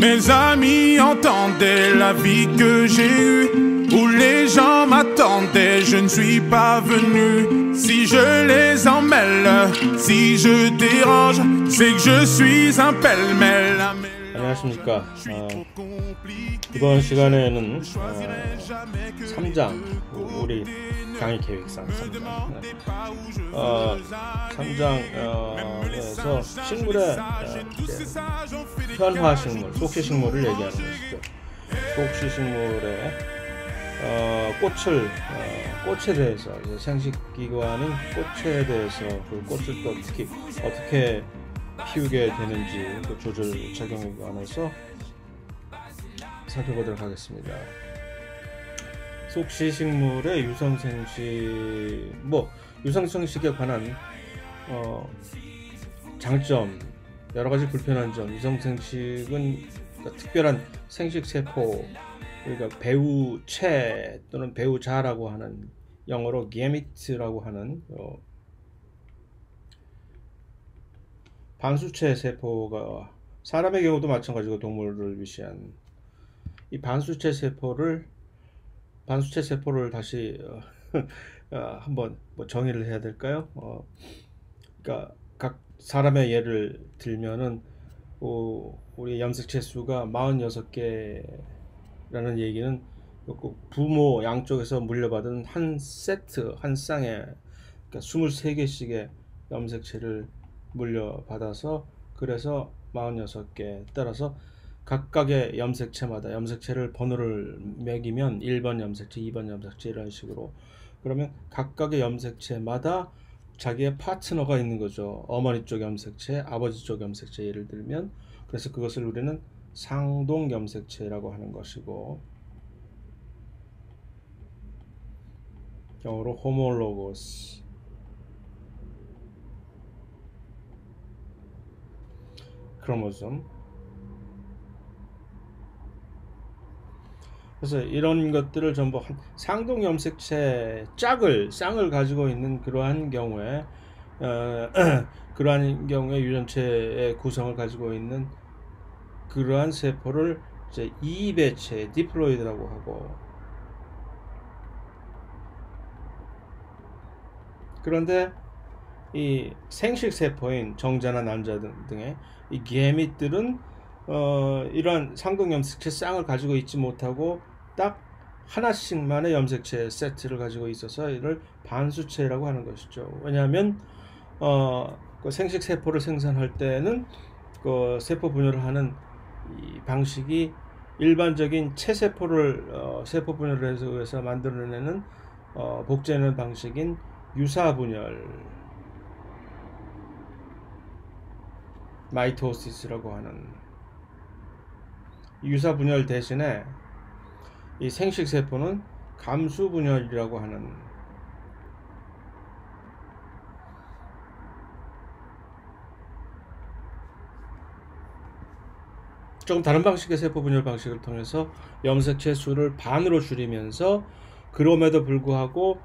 Mes amis entendaient la vie que j'ai eue, où les gens m'attendaient, je ne suis pas venu. Si je les emmêle, si je dérange, c'est que je suis un pêle-mêle. 안녕하십니까. 이번 시간에는 3장, 우리 강의 계획상 3장에서 식물의 현화식물, 속시식물을 얘기하는 것이죠. 속시식물의 꽃에 대해서, 생식기관인 꽃에 대해서 그 꽃을 또 특히 어떻게 피우게 되는지 그 조절 작용에 관해서 살펴보도록 하겠습니다. 속시식물의 유성생식에 관한 장점, 여러가지 불편한 점. 유성생식은 특별한 생식세포, 그러니까 배우체 또는 배우자라고 하는, 영어로 게미트라고 하는 반수체 세포가, 사람의 경우도 마찬가지고 동물을 위시한 이 반수체 세포를 다시 한번 정의를 해야 될까요? 그러니까 각 사람의 예를 들면은 우리 염색체 수가 46개라는 얘기는 부모 양쪽에서 물려받은 한 세트, 한 쌍에, 그러니까 23개씩의 염색체를 물려받아서, 그래서 46개, 따라서 각각의 염색체마다 염색체를 번호를 매기면 1번 염색체, 2번 염색체 이런 식으로, 그러면 각각의 염색체마다 자기의 파트너가 있는 거죠. 어머니 쪽 염색체, 아버지 쪽 염색체 예를 들면. 그래서 그것을 우리는 상동 염색체라고 하는 것이고, 영어로 homologous 크로모솜. 그래서 이런 것들을 전부 상동 염색체 쌍을 가지고 있는 그러한 경우에 유전체의 구성을 가지고 있는 그러한 세포를 이제 이배체, 디플로이드라고 하고, 그런데 이 생식세포인 정자나 남자 등의 이 게밋들은 이러한 상동 염색체 쌍을 가지고 있지 못하고 딱 하나씩만의 염색체 세트를 가지고 있어서 이를 반수체라고 하는 것이죠. 왜냐하면 그 생식세포를 생산할 때는 그 세포 분열을 하는 이 방식이 일반적인 체세포를 세포 분열을 해서 만들어내는 복제하는 방식인 유사분열, 마이토시스라고 하는 유사분열 대신에 이 생식세포는 감수분열이라고 하는, 조금 다른 방식의 세포 분열 방식을 통해서 염색체 수를 반으로 줄이면서, 그럼에도 불구하고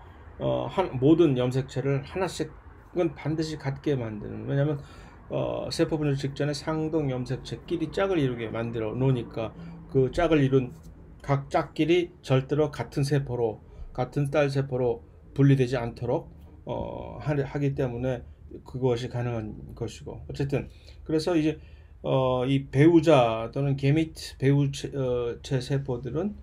모든 염색체를 하나씩은 반드시 갖게 만드는, 왜냐하면 세포 분열 직전에 상동 염색체끼리 짝을 이루게 만들어 놓으니까 그 짝을 이룬 각 짝끼리 절대로 같은 세포로, 같은 딸 세포로 분리되지 않도록 하기 때문에 그것이 가능한 것이고, 어쨌든 그래서 이제 이 배우자 또는 게미트 배우체 세포들은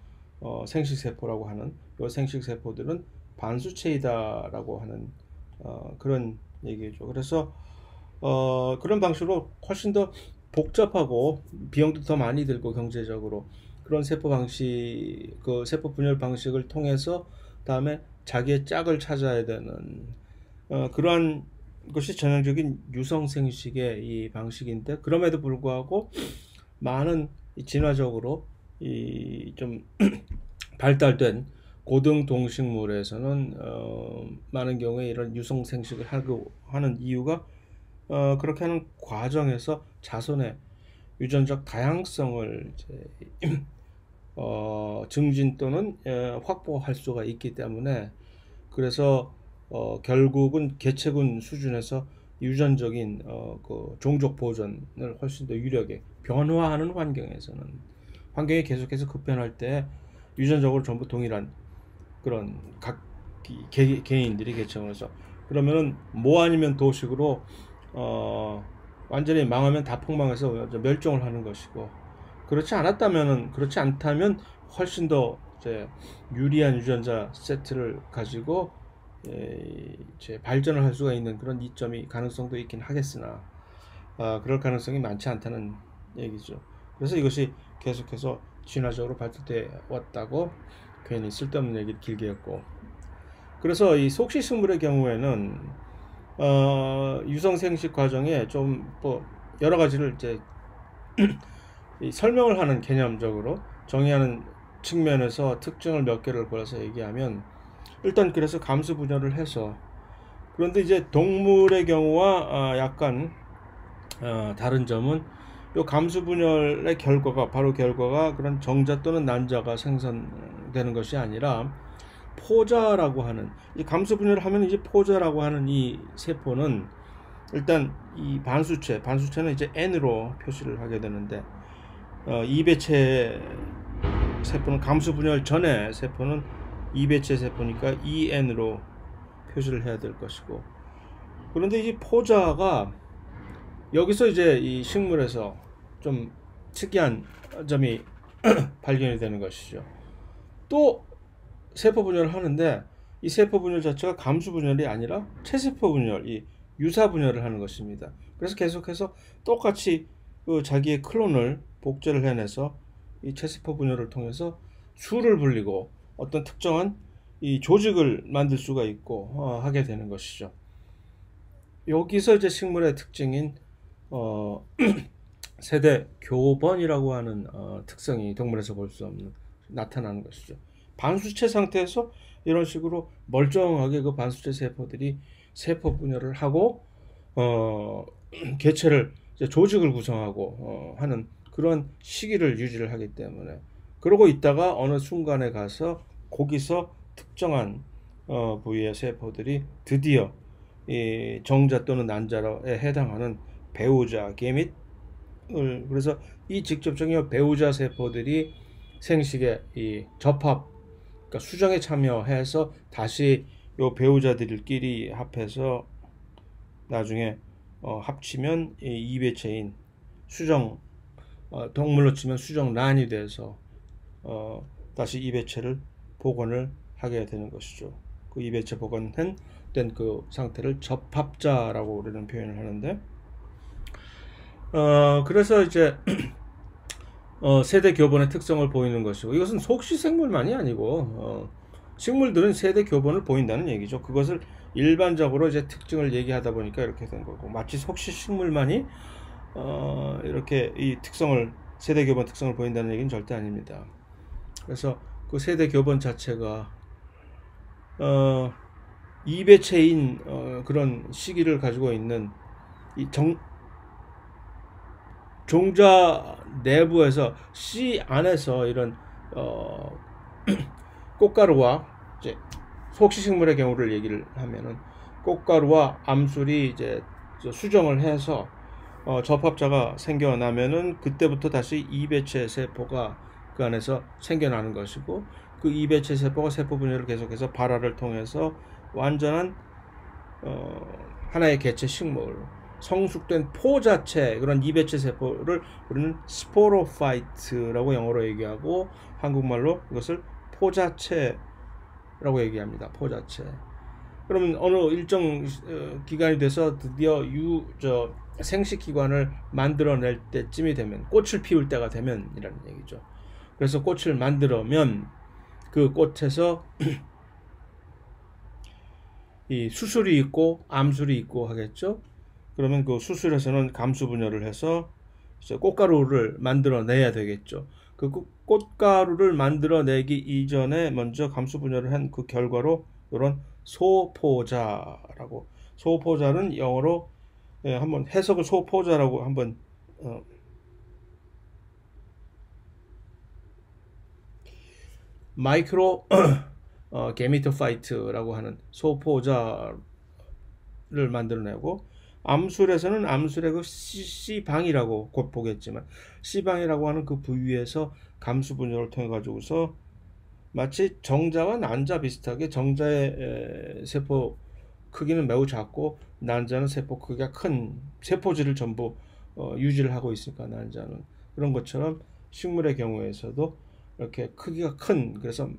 생식세포라고 하는, 이 생식세포들은 반수체이다라고 하는 그런 얘기죠. 그래서 그런 방식으로 훨씬 더 복잡하고 비용도 더 많이 들고 경제적으로 그런 세포 방식, 그 세포 분열 방식을 통해서 다음에 자기의 짝을 찾아야 되는 그러한 것이 전형적인 유성생식의 이 방식인데, 그럼에도 불구하고 많은 진화적으로 이 좀 발달된 고등 동식물에서는 많은 경우에 이런 유성생식을 하는 이유가 그렇게 하는 과정에서 자손의 유전적 다양성을 이제 증진 또는 확보할 수가 있기 때문에, 그래서 결국은 개체군 수준에서 유전적인 그 종족 보존을 훨씬 더 유리하게 변화하는 환경이 계속해서 급변할 때 유전적으로 전부 동일한 그런 각 개인들이 개척을 해서 그러면은 뭐 아니면 도식으로 완전히 망하면 다 폭망해서 멸종을 하는 것이고 그렇지 않다면 훨씬 더 이제 유리한 유전자 세트를 가지고 이제 발전을 할 수가 있는 그런 이점이 가능성도 있긴 하겠으나 그럴 가능성이 많지 않다는 얘기죠. 그래서 이것이 계속해서 진화적으로 발전돼 왔다고 괜히 쓸데없는 얘기를 길게 했고 그래서 이 속시식물의 경우에는 유성 생식 과정에 좀 뭐 여러 가지를 이제 설명을 하는 개념적으로 정의하는 측면에서 특징을 몇 개를 골라서 얘기하면 일단 그래서 감수 분열을 해서 그런데 이제 동물의 경우와 약간 다른 점은 요 감수 분열의 결과가 그런 정자 또는 난자가 생성되는 것이 아니라 포자라고 하는 이 감수 분열을 하면 이제 포자라고 하는 이 세포는 일단 이 반수체는 이제 N으로 표시를 하게 되는데 이배체 세포는 감수 분열 전에 세포는 이배체 세포니까 EN으로 표시를 해야 될 것이고 그런데 이 포자가 여기서 이제 이 식물에서 좀 특이한 점이 발견이 되는 것이죠. 또 세포 분열을 하는데 이 세포 분열 자체가 감수 분열이 아니라 체세포 분열, 이 유사 분열을 하는 것입니다. 그래서 계속해서 똑같이 그 자기의 클론을 복제를 해내서 이 체세포 분열을 통해서 수를 불리고 어떤 특정한 이 조직을 만들 수가 있고 하게 되는 것이죠. 여기서 이제 식물의 특징인 세대 교번이라고 하는 특성이 동물에서 볼 수 없는 나타나는 것이죠. 반수체 상태에서 이런 식으로 멀쩡하게 그 반수체 세포들이 세포 분열을 하고 개체를 이제 조직을 구성하고 하는 그런 시기를 유지를 하기 때문에 그러고 있다가 어느 순간에 가서 거기서 특정한 부위의 세포들이 드디어 이 정자 또는 난자에 해당하는 배우자 게밋을 그래서 이 직접적인 배우자 세포들이 생식에 이 접합 그러니까 수정에 참여해서 다시 요 배우자들끼리 합해서 나중에 합치면 이 이배체인 수정 동물로 치면 수정란이 돼서 다시 이배체를 복원을 하게 되는 것이죠. 그 이배체 복원된 그 상태를 접합자라고 우리는 표현을 하는데 그래서 이제 세대 교본의 특성을 보이는 것이고 이것은 속시생물만이 아니고 식물들은 세대 교본을 보인다는 얘기죠. 그것을 일반적으로 이제 특징을 얘기하다 보니까 이렇게 된 거고 마치 속시식물만이 이렇게 이 특성을 세대 교본 특성을 보인다는 얘기는 절대 아닙니다. 그래서 그 세대 교본 자체가 이배체인 그런 시기를 가지고 있는 이 종자 내부에서 씨 안에서 이런 꽃가루와 이제 속시식물의 경우를 얘기를 하면은 꽃가루와 암술이 이제 수정을 해서 접합자가 생겨나면은 그때부터 다시 이배체 세포가 그 안에서 생겨나는 것이고 그 이배체 세포가 세포 분열을 계속해서 발화를 통해서 완전한 하나의 개체 식물 성숙된 포자체 그런 이배체 세포를 우리는 스포로파이트라고 영어로 얘기하고 한국말로 이것을 포자체라고 얘기합니다. 포자체. 그러면 어느 일정 기간이 돼서 드디어 생식기관을 만들어낼 때쯤이 되면 꽃을 피울 때가 되면이라는 얘기죠. 그래서 꽃을 만들면 그 꽃에서 이 수술이 있고 암술이 있고 하겠죠. 그러면 그 수술에서는 감수 분열을 해서 이제 꽃가루를 만들어내야 되겠죠. 그 꽃가루를 만들어내기 이전에 먼저 감수 분열을 한 그 결과로 이런 소포자라고 소포자는 영어로 한번 해석을 소포자라고 한번 마이크로 게미토파이트라고 하는 소포자를 만들어내고 암술에서는 암술의 그 C방이라고 곧 보겠지만 C방이라고 하는 그 부위에서 감수 분열을 통해 가지고서 마치 정자와 난자 비슷하게 정자의 세포 크기는 매우 작고 난자는 세포 크기가 큰 세포질을 전부 유지를 하고 있으니까 난자는 그런 것처럼 식물의 경우에서도 이렇게 크기가 큰 그래서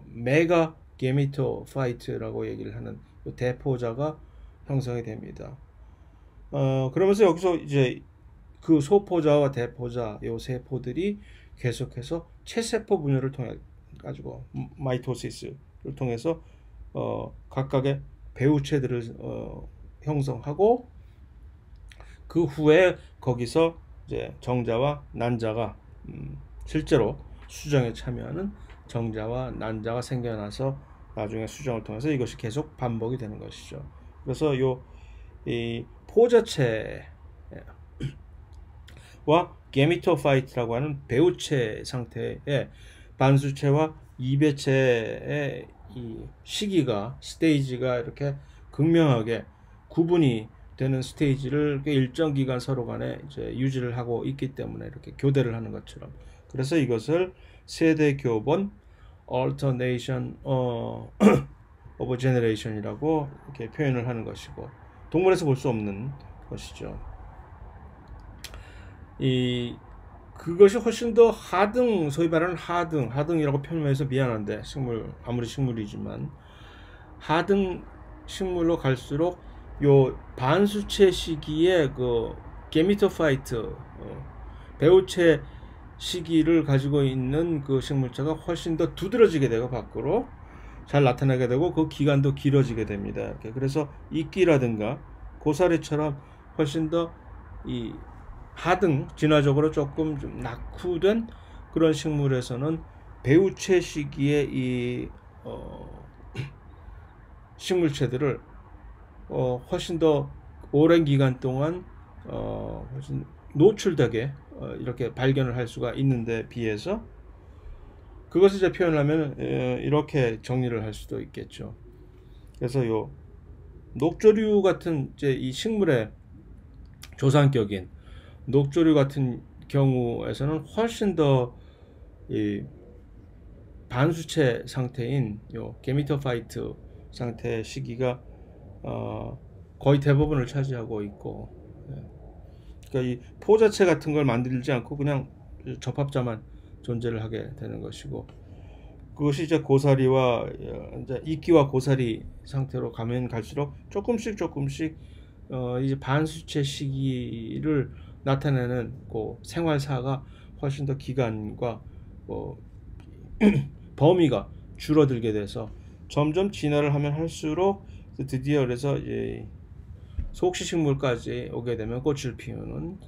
메가 게미토파이트라고 얘기를 하는 대포자가 형성이 됩니다. 그러면서 여기서 이제 그 소포자와 대포자 요 세포들이 계속해서 체세포 분열을 통해 가지고 마이토시스를 통해서 각각의 배우체들을 형성하고 그 후에 거기서 이제 정자와 난자가 실제로 수정에 참여하는 정자와 난자가 생겨나서 나중에 수정을 통해서 이것이 계속 반복이 되는 것이죠. 그래서 이 포자체와 게미토파이트라고 하는 배우체 상태의 반수체와 이배체의 이 시기가 스테이지가 이렇게 극명하게 구분이 되는 스테이지를 일정 기간 서로 간에 이제 유지를 하고 있기 때문에 이렇게 교대를 하는 것처럼 그래서 이것을 세대 교본 alternation of generation이라고 이렇게 표현을 하는 것이고 동물에서 볼 수 없는 것이죠. 그것이 훨씬 더 하등 소위 말하는 하등이라고 표현해서 미안한데 아무리 식물이지만 하등 식물로 갈수록 요 반수체 시기에 그 게미토파이트 배우체 시기를 가지고 있는 그 식물체가 훨씬 더 두드러지게 되고 밖으로 잘 나타나게 되고 그 기간도 길어지게 됩니다. 그래서 이끼라든가 고사리처럼 훨씬 더 이 하등 진화적으로 조금 좀 낙후된 그런 식물에서는 배우체 시기에 이 식물체들을 훨씬 더 오랜 기간 동안 훨씬 노출되게 이렇게 발견을 할 수가 있는데 비해서 그것을 이제 표현하면 이렇게 정리를 할 수도 있겠죠. 그래서 요 녹조류 같은 이제 이 식물의 조상격인 녹조류 같은 경우에서는 훨씬 더 이 반수체 상태인 요 게미토파이트 상태의 시기가 거의 대부분을 차지하고 있고, 그러니까 이 포자체 같은 걸 만들지 않고 그냥 접합자만 존재를 하게 되는 것이고, 그것이 이제 고사리와 이제 이끼와 고사리 상태로 가면 갈수록 조금씩 이제 반수체 시기를 나타내는 그 생활사가 훨씬 더 기간과 범위가 줄어들게 돼서 점점 진화를 하면 할수록 드디어 그래서 속시식물까지 오게 되면 꽃을 피우는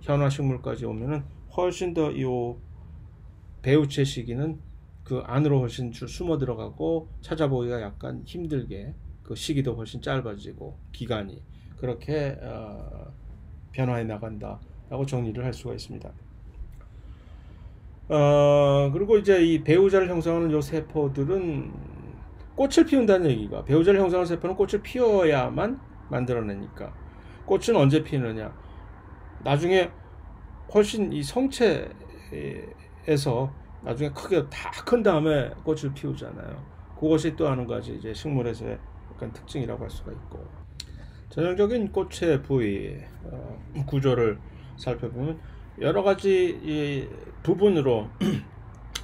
현화식물까지 오면은 훨씬 더 이 배우체 시기는 그 안으로 훨씬 숨어 들어가고 찾아보기가 약간 힘들게 그 시기도 훨씬 짧아지고 기간이 그렇게 변화해 나간다라고 정리를 할 수가 있습니다. 그리고 이제 이 배우자를 형성하는 요 세포들은 꽃을 피운다는 얘기가, 배우자를 형성하는 세포는 꽃을 피워야만 만들어내니까 꽃은 언제 피느냐, 나중에 훨씬 이 성체에서 나중에 크게 다 큰 다음에 꽃을 피우잖아요. 그것이 또 한 가지 이제 식물에서의 약간 특징이라고 할 수가 있고, 전형적인 꽃의 부위 구조를 살펴보면 여러 가지 이 부분으로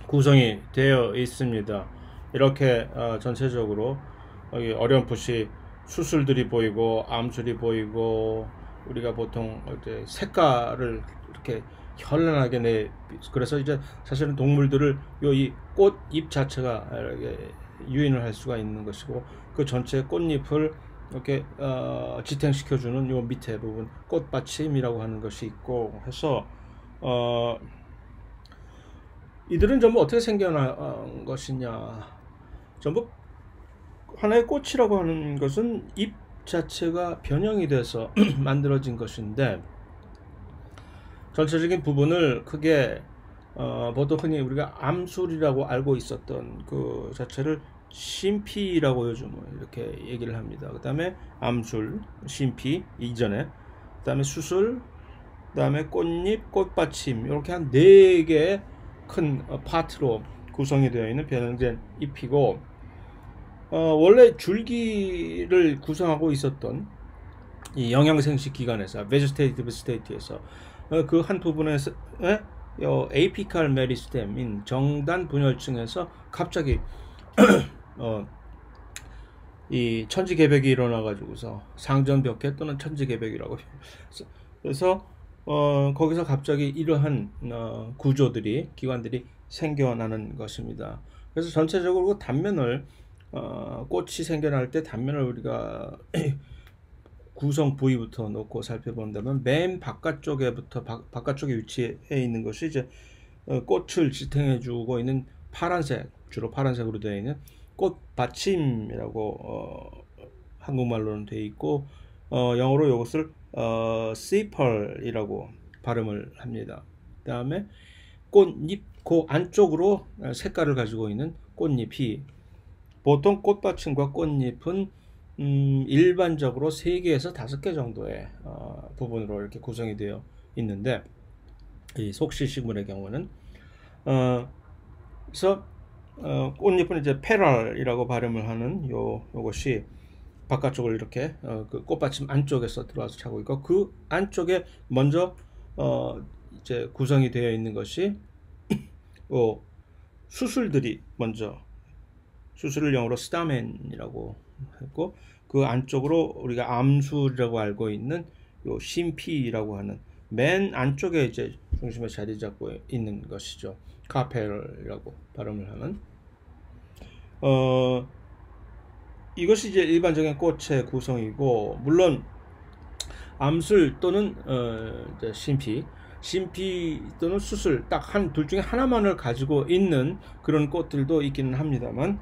구성이 되어 있습니다. 이렇게 전체적으로 어렴풋이 수술들이 보이고 암술이 보이고, 우리가 보통 이제 색깔을 이렇게 현란하게 그래서 이제 사실은 동물들을 이 꽃잎 자체가 유인을 할 수가 있는 것이고, 그 전체 꽃잎을 이렇게 지탱시켜주는 요 밑에 부분 꽃받침이라고 하는 것이 있고 해서 이들은 전부 어떻게 생겨난 것이냐, 전부 하나의 꽃이라고 하는 것은 잎 자체가 변형이 돼서 만들어진 것인데, 전체적인 부분을 크게 보통 흔히 우리가 암술이라고 알고 있었던 그 자체를 심피라고 요즘 이렇게 얘기를 합니다. 그 다음에 암술, 심피 이전에, 그 다음에 수술, 그 다음에 꽃잎, 꽃받침, 이렇게 한 4개 큰 파트로 구성이 되어 있는 변형된 잎이고, 원래 줄기를 구성하고 있었던 이 영양생식 기관에서 vegetative state에서 그 한 부분에서 에이피칼 메리스템인 정단 분열층에서 갑자기 이 천지개벽이 일어나 가지고서 상전벽해 또는 천지개벽이라고 그래서 거기서 갑자기 이러한 구조들이 기관들이 생겨나는 것입니다. 그래서 전체적으로 단면을 꽃이 생겨날 때 단면을 우리가 구성 부위부터 놓고 살펴본다면 맨 바깥쪽에부터 바깥쪽에 위치해 있는 것이 이제 꽃을 지탱해주고 있는 파란색, 주로 파란색으로 되어 있는 꽃받침이라고 한국말로는 되어 있고 영어로 이것을 sepal이라고 발음을 합니다. 그 다음에 꽃잎 그 안쪽으로 색깔을 가지고 있는 꽃잎이 보통 꽃받침과 꽃잎은 일반적으로 3개에서 5개 정도의 부분으로 이렇게 구성이 되어 있는데 이 속시식물의 경우는 그래서 꽃잎은 이제 페랄이라고 발음을 하는 요것이 바깥쪽을 이렇게 그 꽃받침 안쪽에서 들어와서 차고 있고 그 안쪽에 먼저 이제 구성이 되어 있는 것이 수술들이 먼저 수술을 영어로 스타멘이라고 했고 그 안쪽으로 우리가 암술이라고 알고 있는 요 심피라고 하는 맨 안쪽에 이제 중심에 자리 잡고 있는 것이죠. 카펠이라고 발음을 하는 이것이 이제 일반적인 꽃의 구성이고 물론 암술 또는 이제 심피 또는 수술 딱 둘 중에 하나만을 가지고 있는 그런 꽃들도 있기는 합니다만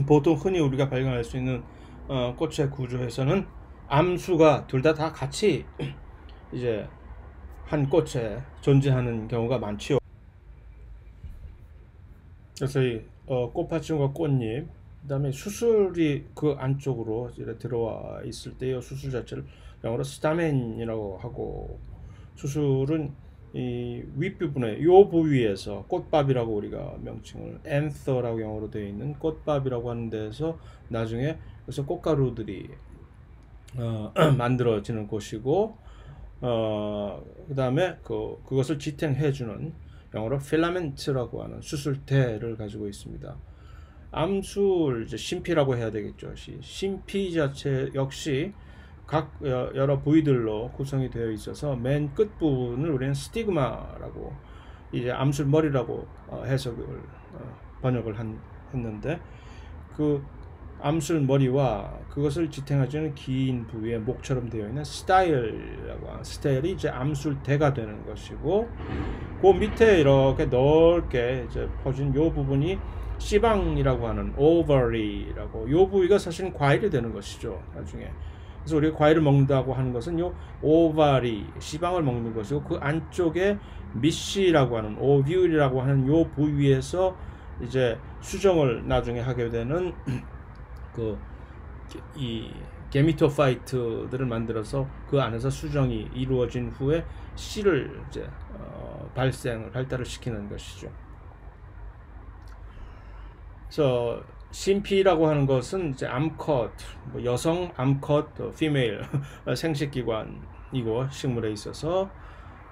보통 흔히 우리가 발견할 수 있는 꽃의 구조에서는 암수가 둘 다 같이 이제 한 꽃에 존재하는 경우가 많지요. 그래서 이 꽃받침과 꽃잎, 그 다음에 수술이 그 안쪽으로 들어와 있을 때 이 수술 자체를 영어로 스타멘이라고 하고 수술은 이 윗부분에 이 부위에서 꽃밥이라고 우리가 명칭을 앤서라고 영어로 되어 있는 꽃밥이라고 하는 데서 나중에 그래서 꽃가루들이 만들어지는 곳이고 그 다음에 그것을 지탱해주는 영어로 필라멘트라고 하는 수술대를 가지고 있습니다. 암술 이제 심피라고 해야 되겠죠. 심피 자체 역시 각 여러 부위들로 구성이 되어 있어서 맨 끝 부분을 우리는 스티그마라고 이제 암술 머리라고 해석을 번역을 했는데 그 암술 머리와 그것을 지탱해주는 긴 부위의 목처럼 되어 있는 스타일이라고 하는 스타일이 이제 암술대가 되는 것이고 그 밑에 이렇게 넓게 이제 퍼진 요 부분이 씨방이라고 하는 오버리라고 요 부위가 사실은 과일이 되는 것이죠. 나중에 그래서 우리가 과일을 먹는다고 하는 것은 요 오바리 씨방을 먹는 것이고 그 안쪽에 미시라고 하는 오뷸이라고 하는 요 부위에서 이제 수정을 나중에 하게 되는 이 게미토파이트들을 만들어서 그 안에서 수정이 이루어진 후에 씨를 이제 발달을 시키는 것이죠. 그래서 심피라고 하는 것은 이제 암컷, 여성 암컷, 피메일 생식기관이고 식물에 있어서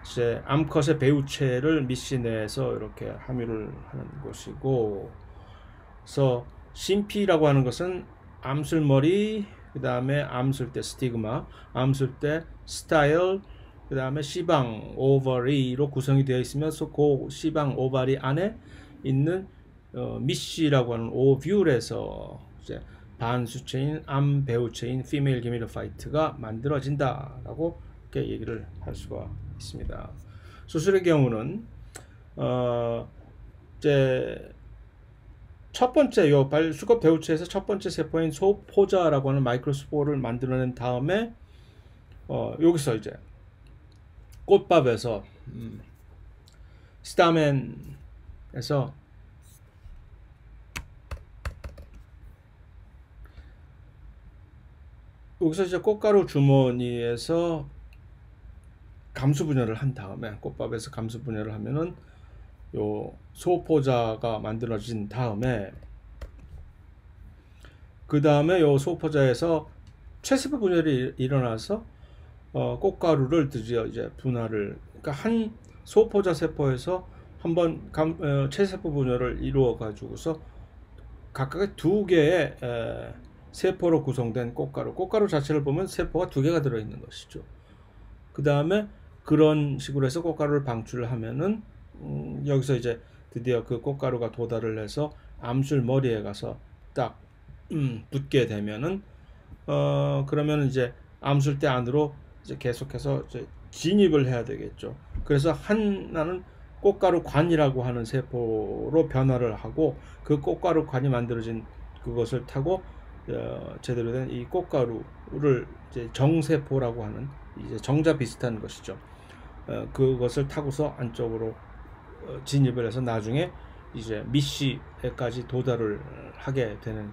이제 암컷의 배우체를 미시 내에서 이렇게 함유를 하는 것이고, 그래서 심피라고 하는 것은 암술머리, 그 다음에 암술대 스티그마, 암술대 스타일, 그 다음에 시방 오버리로 구성이 되어 있으면서 그 시방 오버리 안에 있는 미시라고 하는 오뷸에서 이제 반수체인 암 배우체인 피메일 게미토파이트가 만들어진다라고 이렇게 얘기를 할 수가 있습니다. 수술의 경우는 이제 첫 번째 수컷 배우체에서 첫 번째 세포인 소포자라고 하는 마이크로스포를 만들어낸 다음에 여기서 이제 꽃밥에서 스타멘에서 여기서 이제 꽃가루 주머니에서 감수 분열을 한 다음에 꽃밥에서 감수 분열을 하면은 요 소포자가 만들어진 다음에 그 다음에 요 소포자에서 최세포 분열이 일어나서 꽃가루를 드디어 이제 분할을 그러니까 한 소포자 세포에서 한번 최세포 분열을 이루어 가지고서 각각의 두 개의 세포로 구성된 꽃가루 자체를 보면 세포가 두 개가 들어있는 것이죠. 그 다음에 그런 식으로 해서 꽃가루를 방출을 하면은 여기서 이제 드디어 그 꽃가루가 도달을 해서 암술 머리에 가서 딱 붙게 되면은 그러면 이제 암술대 안으로 이제 계속해서 이제 진입을 해야 되겠죠. 그래서 하나는 꽃가루 관이라고 하는 세포로 변화를 하고 그 꽃가루 관이 만들어진 그것을 타고 제대로 된 이 꽃가루를 이제 정세포라고 하는 이제 정자 비슷한 것이죠. 그것을 타고서 안쪽으로 진입을 해서 나중에 이제 미씨에까지 도달을 하게 되는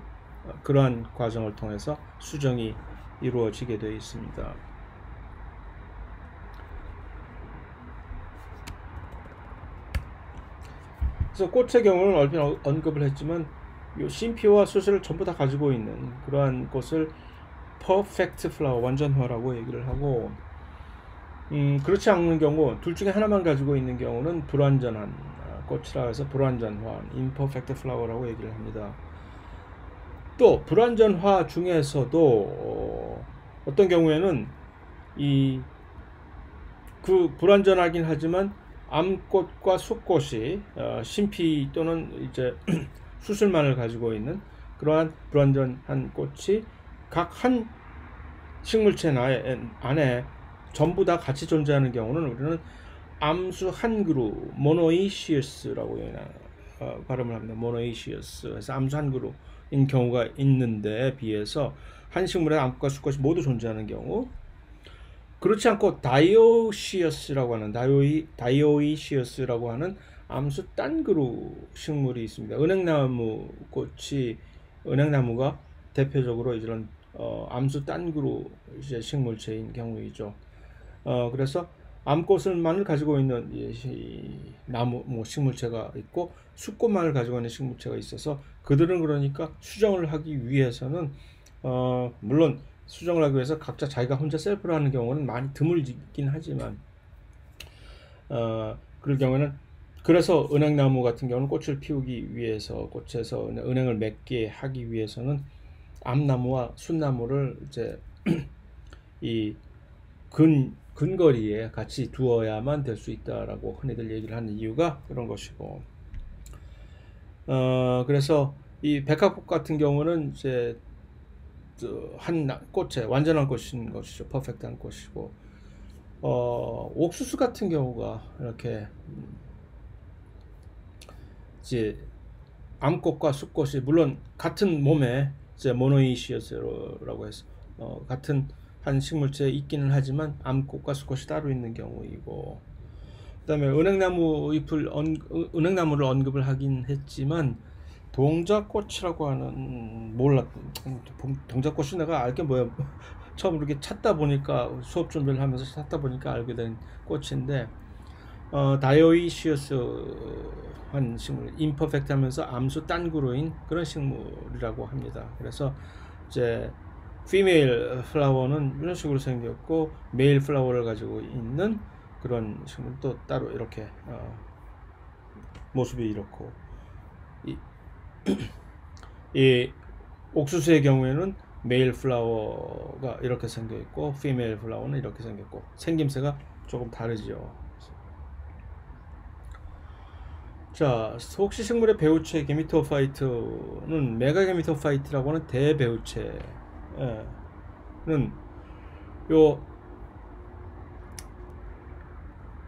그러한 과정을 통해서 수정이 이루어지게 되어 있습니다. 그래서 꽃의 경우는 얼핏 언급을 했지만 요 심피와 수술을 전부 다 가지고 있는 그러한 꽃을 퍼펙트 플라워, 완전화라고 얘기를 하고 그렇지 않는 경우 둘 중에 하나만 가지고 있는 경우는 불완전한 꽃이라 해서 불완전화, imperfect flower라고 얘기를 합니다. 또 불완전화 중에서도 어떤 경우에는 그 불완전하긴 하지만 암꽃과 숫꽃이 심피 또는 이제 수술만을 가지고 있는 그러한 불완전한 꽃이 각 한 식물체 안에 전부 다 같이 존재하는 경우는 우리는 암수 한 그루 모노이시어스라고 발음을 합니다. 모노이시어스. 그래서 암수 한 그루인 경우가 있는데 비해서 한 식물에 암꽃과 숫꽃이 모두 존재하는 경우, 그렇지 않고 다이오시어스라고 하는 다이오이시어스라고 하는 암수 딴 그루 식물이 있습니다. 은행나무가 대표적으로 이런 암수 딴 그루 이제 식물체인 경우이죠. 그래서 암꽃을만을 가지고 있는 나무 식물체가 있고 숫꽃만을 가지고 있는 식물체가 있어서 그들은 그러니까 수정을 하기 위해서는 물론 수정을 하기 위해서 각자 자기가 혼자 셀프를 하는 경우는 많이 드물긴 하지만 그럴 경우에는 그래서 은행나무 같은 경우는 꽃을 피우기 위해서 꽃에서 은행을 맺게 하기 위해서는 암나무와 숫나무를 이제 이 근거리에 같이 두어야만 될 수 있다라고 흔히들 얘기를 하는 이유가 그런 것이고, 그래서 이 백합꽃 같은 경우는 이제 한 꽃에 완전한 꽃인 것이죠. 퍼펙트한 꽃이고, 옥수수 같은 경우가 이렇게 이제 암꽃과 숫꽃이 물론 같은 몸에 이제 모노이시어스라고 해서 같은 한 식물체에 있기는 하지만 암꽃과 숫꽃이 따로 있는 경우이고, 그다음에 은행나무를 언급을 하긴 했지만 동작꽃이라고 하는 동작꽃이 내가 알게 뭐야 처음 이렇게 찾다 보니까 수업 준비를 하면서 찾다 보니까 알게 된 꽃인데 다이오이시어스 한 식물, 임퍼펙트 하면서 암수 딴 그루인 그런 식물이라고 합니다. 그래서 이제 피메일 플라워는 이런 식으로 생겼고 메일 플라워를 가지고 있는 그런 식물도 따로 이렇게 모습이 이렇고, 이 옥수수의 경우에는 메일 플라워가 이렇게 생겨 있고 피메일 플라워는 이렇게 생겼고 생김새가 조금 다르죠. 자, 혹시 식물의 배우체 게미토파이트는 메가게미토파이트라고 하는 대배우체는 요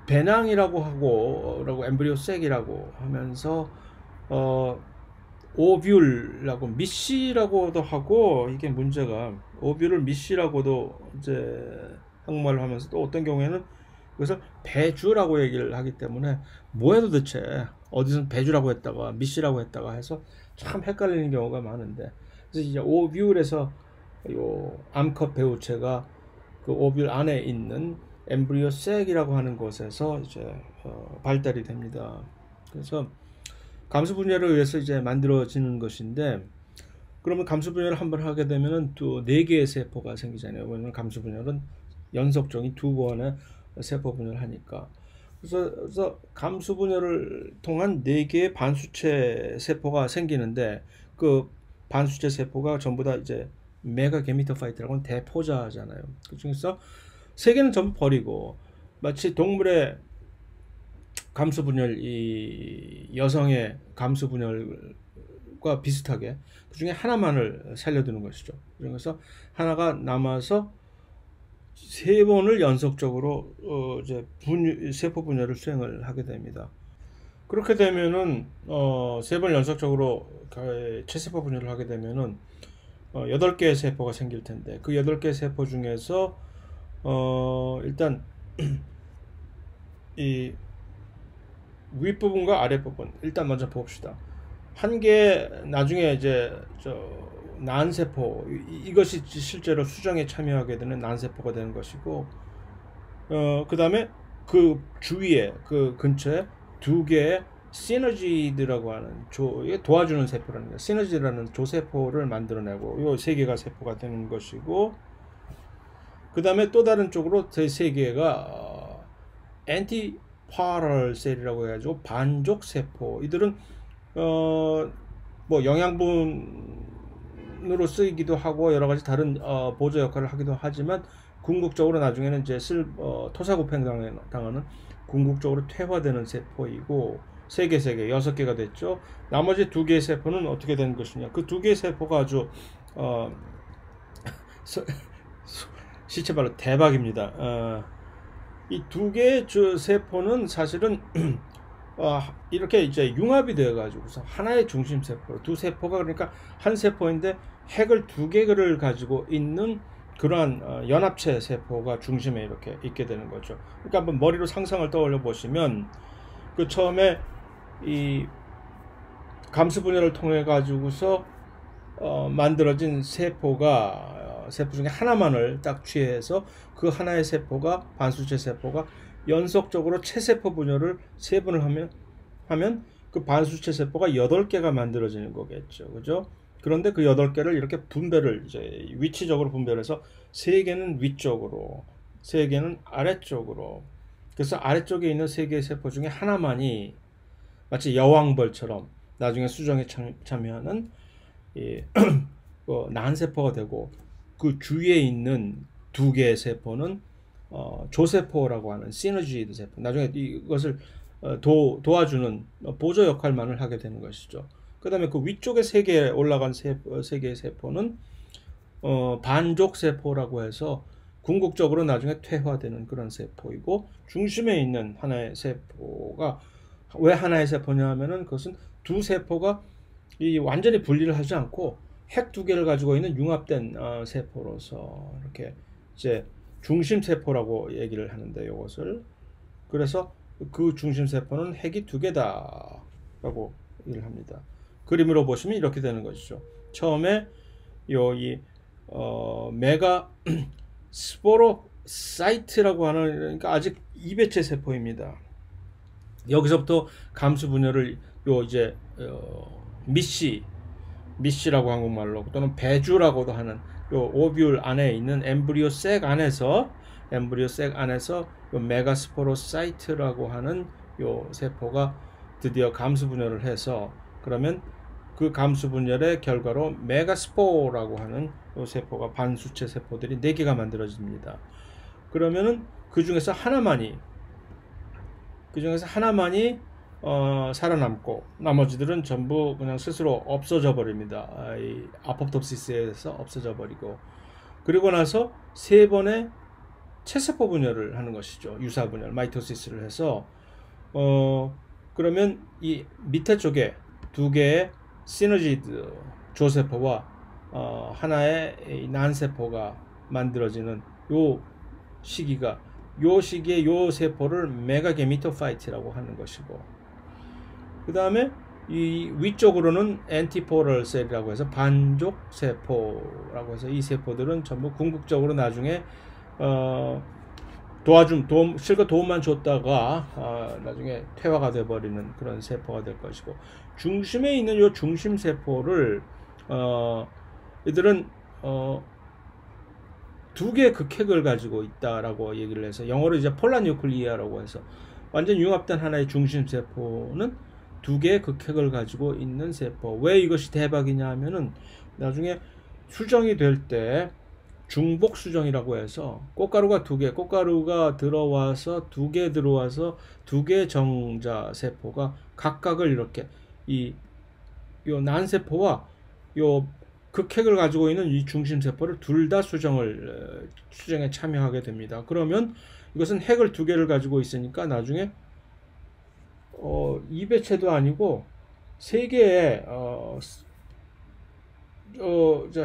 배낭이라고 하고 엠브리오색이라고 하면서 오뷸라고 미씨라고도 하고, 이게 문제가 오뷸를 미씨라고도 이제 한국말로 하면서 또 어떤 경우에는 그래서 배주라고 얘기를 하기 때문에 뭐야 도대체 어디서 배주라고 했다가 미씨라고 했다가 해서 참 헷갈리는 경우가 많은데, 그래서 이제 오뷸에서 요 암컷 배우체가 그 오뷸 안에 있는 엠브리오 색이라고 하는 곳에서 이제 발달이 됩니다. 그래서 감수 분열에 의해서 이제 만들어지는 것인데, 그러면 감수 분열을 한번 하게 되면은 또 4개의 세포가 생기잖아요. 왜냐면 감수 분열은 연속적인 2번의 세포 분열을 하니까. 그래서 감수 분열을 통한 4개의 반수체 세포가 생기는데, 그 반수체 세포가 전부 다 이제 메가 게미토파이트라고 하는 대포자잖아요. 그 중에서 3개는 전부 버리고, 마치 동물의 감수 분열, 이 여성의 감수 분열과 비슷하게 그 중에 하나만을 살려두는 것이죠. 그래서 하나가 남아서 3번을 연속적으로 이제 세포 분열을 수행을 하게 됩니다. 그렇게 되면은 3번 연속적으로 체세포 분열을 하게 되면은 8개의 세포가 생길 텐데, 그 8개의 세포 중에서 일단 이 윗부분과 아랫부분 일단 먼저 봅시다. 한 개 나중에 이제 난세포, 이것이 실제로 수정에 참여하게 되는 난세포가 되는 것이고, 그 다음에 그 주위에 그 근처에 2개의 시너지드라고 하는 도와주는 세포라는 거예요. 시너지라는 조세포를 만들어내고 요 3개가 세포가 되는 것이고, 그 다음에 또 다른 쪽으로 3개가 엔티파럴 셀이라고 해가지고 반족 세포. 이들은 뭐 영양분으로 쓰이기도 하고 여러 가지 다른 보조 역할을 하기도 하지만, 궁극적으로 나중에는 이제 토사구팽 당하는 궁극적으로 퇴화되는 세포이고, 3개, 6개가 됐죠. 나머지 2개의 세포는 어떻게 되는 것이냐. 그 2개의 세포가 아주 시체발로 대박입니다. 이 2개의 세포는 사실은 이렇게 이제 융합이 되어 가지고서 하나의 중심 세포, 2세포가 그러니까 한 세포인데 핵을 2개를 가지고 있는 그러한 연합체 세포가 중심에 이렇게 있게 되는 거죠. 그러니까 한번 머리로 상상을 떠올려 보시면, 그 처음에 이 감수 분열을 통해 가지고서 만들어진 세포가 세포 중에 하나만을 딱 취해서 그 하나의 세포가, 반수체 세포가 연속적으로 체세포 분열을 3번을 하면 그 반수체 세포가 8개가 만들어지는 거겠죠. 그죠? 그런데 그 8개를 이렇게 분배를 이제 위치적으로 분별해서 3개는 위쪽으로, 3개는 아래쪽으로. 그래서 아래쪽에 있는 3개의 세포 중에 하나만이 마치 여왕벌처럼 나중에 수정에 참여하는 난세포가 되고, 그 주위에 있는 2개의 세포는 조세포라고 하는 시너지드 세포, 나중에 이것을 도와주는 보조 역할만을 하게 되는 것이죠. 그 다음에 그 위쪽에 3개 올라간 3개의 세포는 반족 세포라고 해서 궁극적으로 나중에 퇴화되는 그런 세포이고, 중심에 있는 하나의 세포가 왜 하나의 세포냐 하면은, 그것은 2세포가 완전히 분리를 하지 않고 핵 2개를 가지고 있는 융합된 세포로서 이렇게 이제 중심 세포라고 얘기를 하는데, 이것을 그래서 그 중심 세포는 핵이 2개다라고 얘기를 합니다. 그림으로 보시면 이렇게 되는 것이죠. 처음에 메가 스포로사이트라고 하는, 그러니까 아직 이배체 세포입니다. 여기서부터 감수 분열을 이제 미씨라고 한국말로, 또는 배주라고도 하는 요 오뷸 안에 있는 엠브리오 색 안에서 요 메가스포로사이트라고 하는 요 세포가 드디어 감수 분열을 해서, 그러면 그 감수 분열의 결과로 메가스포라고 하는 요 세포가, 반수체 세포들이 4개가 만들어집니다. 그러면은 그 중에서 하나만이 살아남고, 나머지들은 전부 그냥 스스로 없어져 버립니다. 이 아포프토시스에서 없어져 버리고, 그리고 나서 3번의 체세포 분열을 하는 것이죠. 유사 분열, 마이토시스를 해서 그러면 이 밑에 쪽에 2개의 시너지드 조세포와 하나의 난세포가 만들어지는 요 시기에 요 세포를 메가게미토파이트라고 하는 것이고, 그 다음에 이 위쪽으로는 antiporal 셀이라고 해서 반족 세포라고 해서 이 세포들은 전부 궁극적으로 나중에 실컷 도움만 줬다가 나중에 퇴화가 돼버리는 그런 세포가 될 것이고, 중심에 있는 이 중심 세포를 이들은 두 개의 극핵을 가지고 있다라고 얘기를 해서, 영어로 이제 폴라뉴클리아라고 해서 완전 융합된 하나의 중심 세포는 두 개의 극핵을 가지고 있는 세포. 왜 이것이 대박이냐 하면은 나중에 수정이 될 때 중복 수정이라고 해서 꽃가루가 들어와서 두 개 두 개의 정자 세포가 각각을 이렇게 요 난세포와 요 극핵을 가지고 있는 이 중심 세포를 둘 다 수정에 참여하게 됩니다. 그러면 이것은 핵을 두 개를 가지고 있으니까 나중에 2배체도 아니고 3개의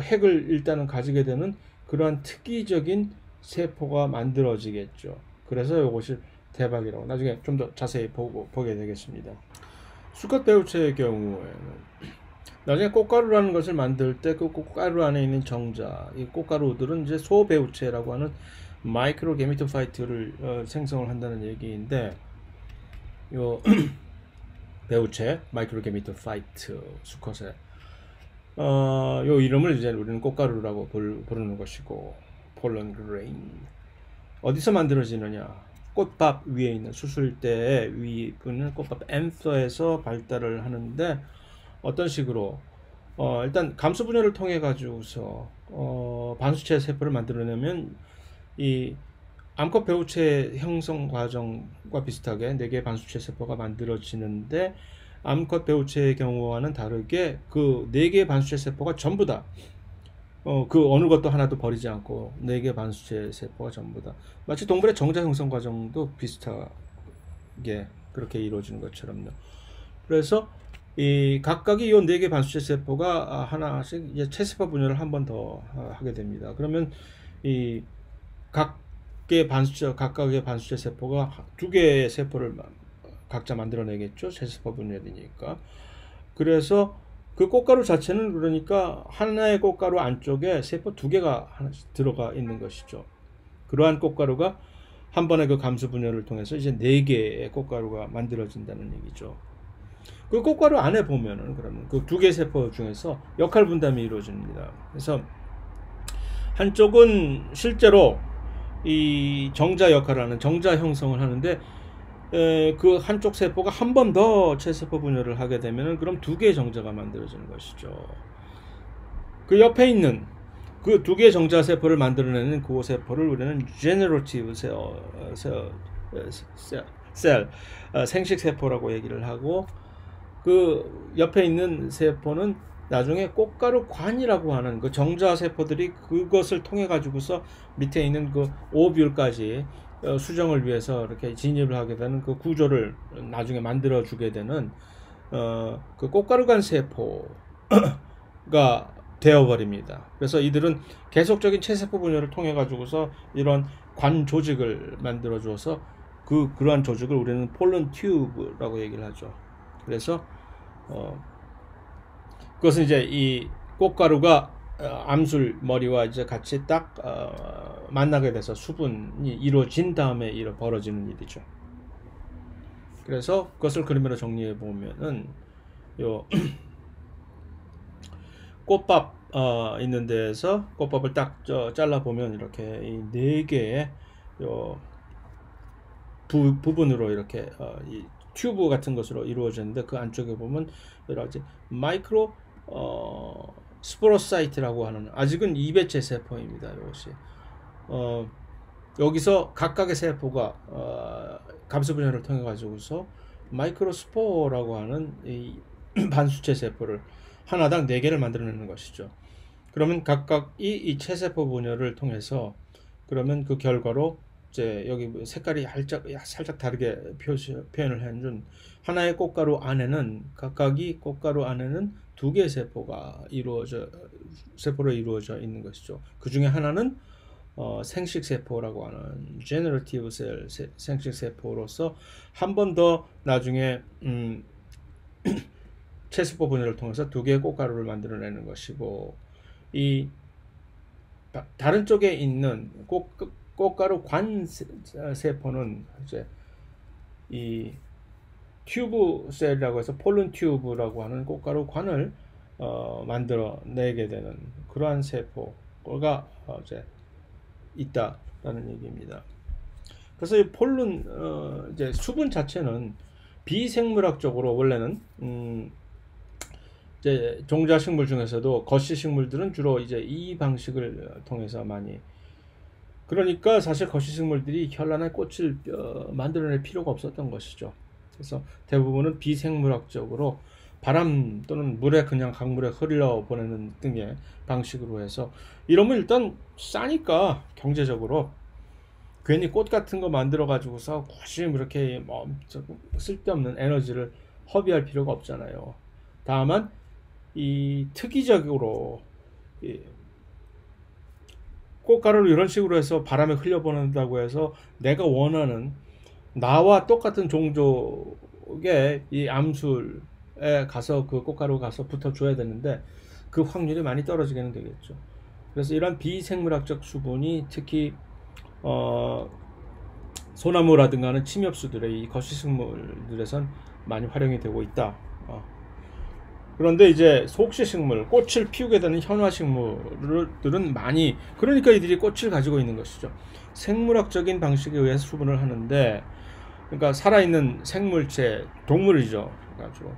핵을 일단은 가지게 되는 그러한 특이적인 세포가 만들어지겠죠. 그래서 이것이 대박이라고 나중에 좀 더 자세히 보게 되겠습니다. 수컷 배우체의 경우에는 나중에 꽃가루라는 것을 만들 때 그 꽃가루 안에 있는 정자, 이 꽃가루들은 이제 소배우체라고 하는 마이크로 게미토파이트를 생성을 한다는 얘기인데, 요 배우체 마이크로 게미토파이트 수컷의 요 이름을 이제 우리는 꽃가루라고 부르는 것이고, 폴런 그레인. 어디서 만들어지느냐? 꽃밥 위에 있는 수술대에 위에 있는 꽃밥 엠퍼에서 발달을 하는데, 어떤 식으로 일단 감수 분열을 통해 가지고서 반수체 세포를 만들어내면 이 암컷 배우체 형성 과정과 비슷하게 4개의 반수체 세포가 만들어지는데, 암컷 배우체의 경우와는 다르게 그 4개의 반수체 세포가 전부 다 그 어느 것도 하나도 버리지 않고 4개의 반수체 세포가 전부 다, 마치 동물의 정자 형성 과정도 비슷하게 그렇게 이루어지는 것처럼요. 그래서 이 각각이 이 4개 반수체 세포가 하나씩 이제 체세포 분열을 한 번 더 하게 됩니다. 그러면 이 각각의 반수체 세포가 2개의 세포를 각자 만들어내겠죠. 체세포 분열이니까. 그래서 그 꽃가루 자체는 그러니까 하나의 꽃가루 안쪽에 세포 2개가 하나씩 들어가 있는 것이죠. 그러한 꽃가루가 한 번의 그 감수 분열을 통해서 이제 4개의 꽃가루가 만들어진다는 얘기죠. 그 꽃가루 안에 보면은 그러면 그 2개 세포 중에서 역할 분담이 이루어집니다. 그래서 한쪽은 실제로 이 정자 역할을 하는 정자 형성을 하는데, 그 한쪽 세포가 한 번 더 체세포 분열을 하게 되면은 그럼 2개의 정자가 만들어지는 것이죠. 그 옆에 있는 그 2개의 정자 세포를 만들어내는 그 세포를 우리는 generative 셀, 생식 세포라고 얘기를 하고, 그 옆에 있는 세포는 나중에 꽃가루 관이라고 하는 그 정자 세포들이 그것을 통해 가지고서 밑에 있는 그 오뷸까지 수정을 위해서 이렇게 진입을 하게 되는 그 구조를 나중에 만들어 주게 되는 그 꽃가루관 세포가 되어버립니다. 그래서 이들은 계속적인 체세포 분열을 통해 가지고서 이런 관 조직을 만들어 줘서 그러한 조직을 우리는 폴런 튜브라고 얘기를 하죠. 그래서 그것은 이제 이 꽃가루가 암술 머리와 이제 같이 딱 만나게 돼서 수분이 이루어진 다음에 벌어지는 일이죠. 그래서 그것을 그림으로 정리해 보면은 요 꽃밥 있는 데에서 꽃밥을 딱 잘라 보면 이렇게 이 4개의 요 부분으로 이렇게 이 튜브 같은 것으로 이루어졌는데, 그 안쪽에 보면 여러 가지 마이크로 스포로사이트라고 하는 아직은 2배체 세포입니다. 이것이 여기서 각각의 세포가 감수 분열을 통해 가지고서 마이크로스포라고 하는 이 반수체 세포를 하나당 4개를 만들어내는 것이죠. 그러면 각각이 이 체세포 분열을 통해서 그러면 그 결과로 이제 여기 색깔이 살짝 다르게 표현을 해준 하나의 꽃가루 안에는 각각이 꽃가루 안에는 2개의 세포로 이루어져 있는 것이죠. 그 중에 하나는 생식 세포라고 하는 generative 셀 생식 세포로서 한 번 더 나중에 체세포 분열을 통해서 두 개의 꽃가루를 만들어내는 것이고, 이 다른 쪽에 있는 꽃가루 관 세포는 이제 이 튜브 셀이라고 해서 폴른 튜브라고 하는 꽃가루 관을 만들어내게 되는 그러한 세포가 이제 있다라는 얘기입니다. 그래서 이 폴른 이제 수분 자체는 비생물학적으로 원래는 이제 종자식물 중에서도 거시식물들은 주로 이제 이 방식을 통해서 많이, 그러니까 사실 거시식물들이 현란한 꽃을 만들어낼 필요가 없었던 것이죠. 그래서 대부분은 비생물학적으로 바람 또는 물에 그냥 강물에 흘려보내는 등의 방식으로 해서, 이러면 일단 싸니까 경제적으로 괜히 꽃 같은 거 만들어 가지고서 굳이 이렇게 뭐 쓸데없는 에너지를 허비할 필요가 없잖아요. 다만 이 특이적으로 이 꽃가루를 이런 식으로 해서 바람에 흘려보낸다고 해서 내가 원하는 나와 똑같은 종족의 이 암술에 가서 그 꽃가루 가서 붙어줘야 되는데 그 확률이 많이 떨어지게는 되겠죠. 그래서 이런 비생물학적 수분이 특히 소나무라든가 하는 침엽수들의 이 거시식물들에선 많이 활용이 되고 있다. 그런데 이제 속시식물, 꽃을 피우게 되는 현화식물들은 많이, 그러니까 이들이 꽃을 가지고 있는 것이죠. 생물학적인 방식에 의해서 수분을 하는데, 그러니까 살아있는 생물체, 동물이죠. 그래가지고